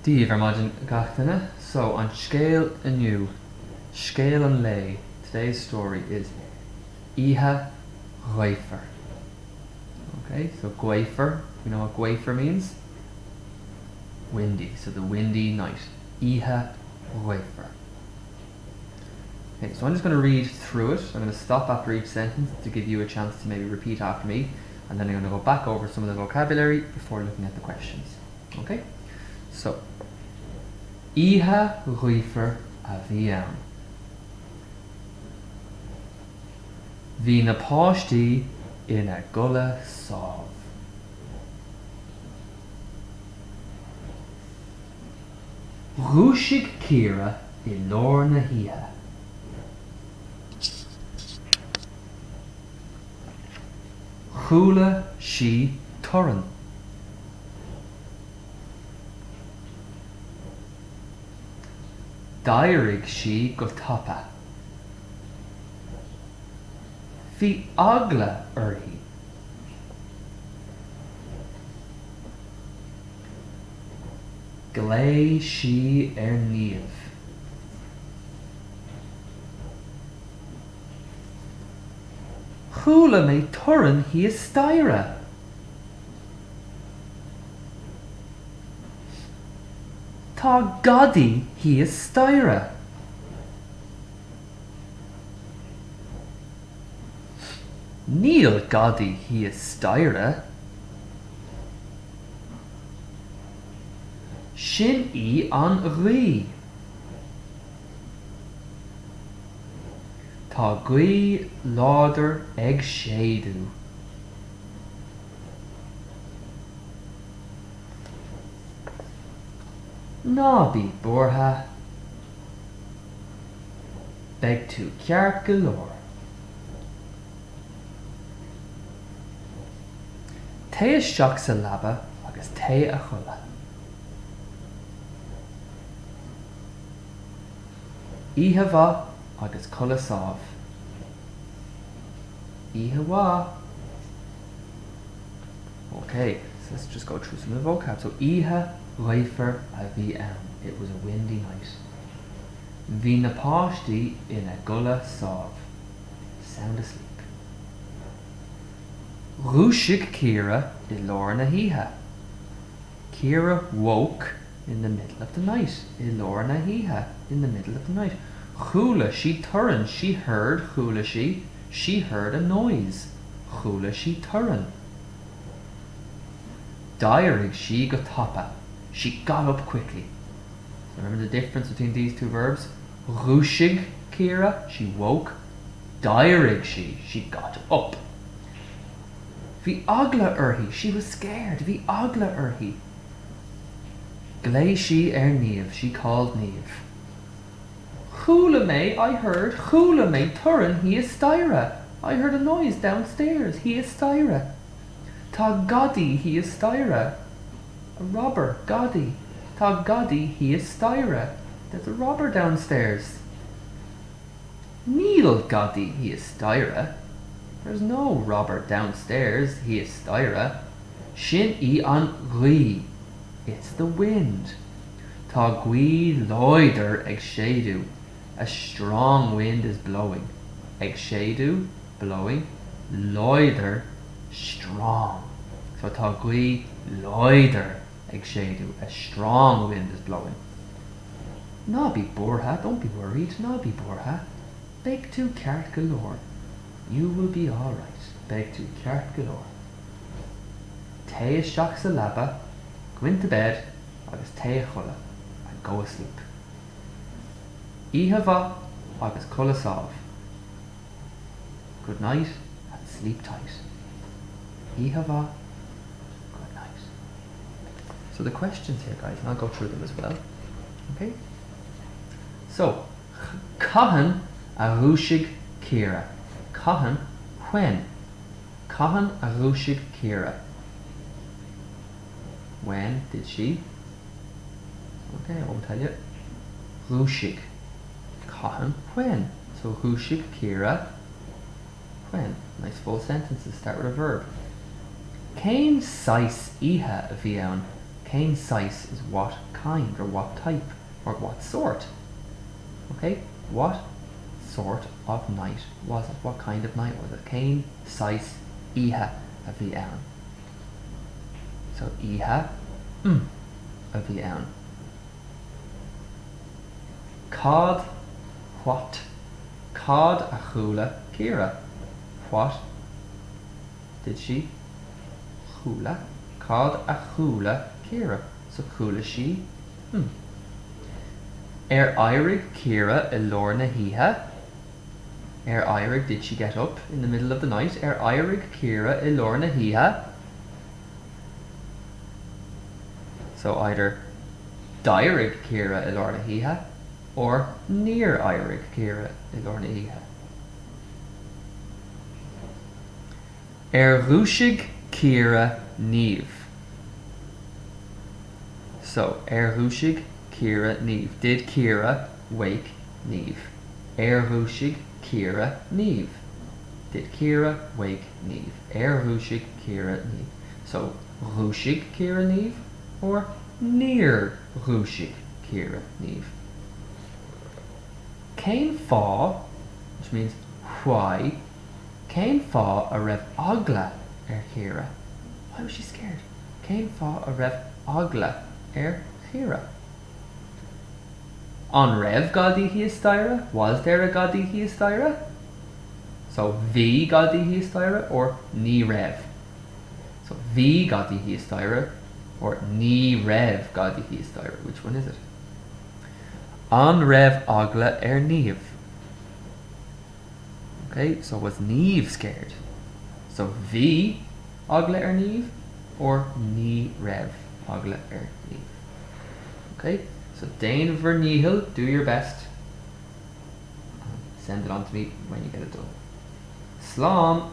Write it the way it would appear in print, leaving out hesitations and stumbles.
Díomh Margin Gachtainna. So on scale anew, scale and lay, today's story is Oíche Ghaofar. Okay, so Ghaofar, you know what Ghaofar means? Windy, so the windy night. Oíche Ghaofar. Okay, so I'm just going to read through it. I'm going to stop after each sentence to give you a chance to maybe repeat after me, and then I'm going to go back over some of the vocabulary before looking at the questions. Okay? So, Oíche Ghaofar a bhí ann. Bhí na páistí ina gula sábh. Dhúisigh Ciara I leor na hithe. Chúla sí tuireann. D'éirigh sí go tapa. Bhí agla uirthi. Glé sí níomh. Chúla mé tuireann hí staire. Tá gadaí hí staire. Níl gadaí hí staire. Sin í an ghí. Tá gaoi láidir ag séadú. Nábí bortha. Beidh tú ceart go leor. Té isteach sa labba agus té a chulla. Oíche bha agus colla sábh. Oíche bha. Okay, so let's just go through some of the vocab. So Oíche Ghaofar a bhí ann. It was a windy night. Bhí na páistí ina gula sábh. Sound asleep. Dhúisigh Ciara I leor na hithe. Ciara woke in the middle of the night. I leor na hithe, in the middle of the night. Chúla sí tuireann. She heard chúla sí. She heard a noise. Chúla sí tuireann. D'éirigh sí go tapa. She got up quickly. Remember the difference between these two verbs? Dhúisigh Ciara, she woke. D'éirigh sí, she got up. Bhí agla uirthi, she was scared. Bhí agla uirthi. Glé sí níomh, she called níomh. Chúla mé, I heard, chúla mé tuireann hí staire. I heard a noise downstairs, hí staire. Tá gadaí hí staire. A robber, gadaí. Tá gadaí hí staire. There's a robber downstairs. Níl gadaí hí staire. There's no robber downstairs, hí staire. Sin í an ghí. It's the wind. Tá gaoi láidir ag séadú. A strong wind is blowing. Ag séadú, blowing. Láidir, strong. So tá gaoi láidir ag séadú. A strong wind is blowing. Nábí bortha, don't be worried. Nábí bortha. Beidh tú ceart go leor. You will be all right. Beidh tú ceart go leor. Té isteach sa labba. Go into bed agus té a chulla and go asleep. Oíche bha agus colla sábh. Good night and sleep tight. Oíche bha, good night. So the questions here, guys, and I'll go through them as well. Okay? So, Cahan a dhúisigh Ciara. Cahan, when? Cahan a dhúisigh Ciara. When did she? Okay, I won't tell you. Dhúisigh. Cahan, when? So dhúisigh Ciara. When? Nice full sentences, start with a verb. Céim sais oíche a bhí ann. Cain size is what kind or what type or what sort. Okay, what sort of night was it? What kind of night was it? Cain size ihe a bhí ann. So ihe a bhí ann. Cod what? Cod a chula Kira. What did she chula? Cod a chula Kira. So chula she. Eirig Kira i lorna hiha. Eirig, did she get up in the middle of the night? Eirig Kira i lorna hiha. So either Dairig Kira i lorna hiha or near Eirig Kira i lorna hiha. Rúshig Kira Neve. So Rúshig Kira Neve. Did Kira wake Neve? Rúshig Kira Neve. Did Kira wake Neve? Rúshig Kira Neve. So Rúshig Kira Neve or near Rúshig Kira Neve. Cain fá, which means why. Cain fá a raibh agla Kira. Why was she scared? Cain fá a raibh agla Kira. An raibh Gadi Hiastyra? Was there a Gadi Hiastyra? So V Gadi Hiastyra or Ni Rev? So V Gadi Hiastyra or Ni Rev Gadi Hiastyra? Which one is it? An Rev agla Niamh. Okay, so was Neve scared? So V agla Niamh or Ni Rev agla Niamh. Okay, so Dane Vernihil, do your best. Send it on to me when you get it done. Slán.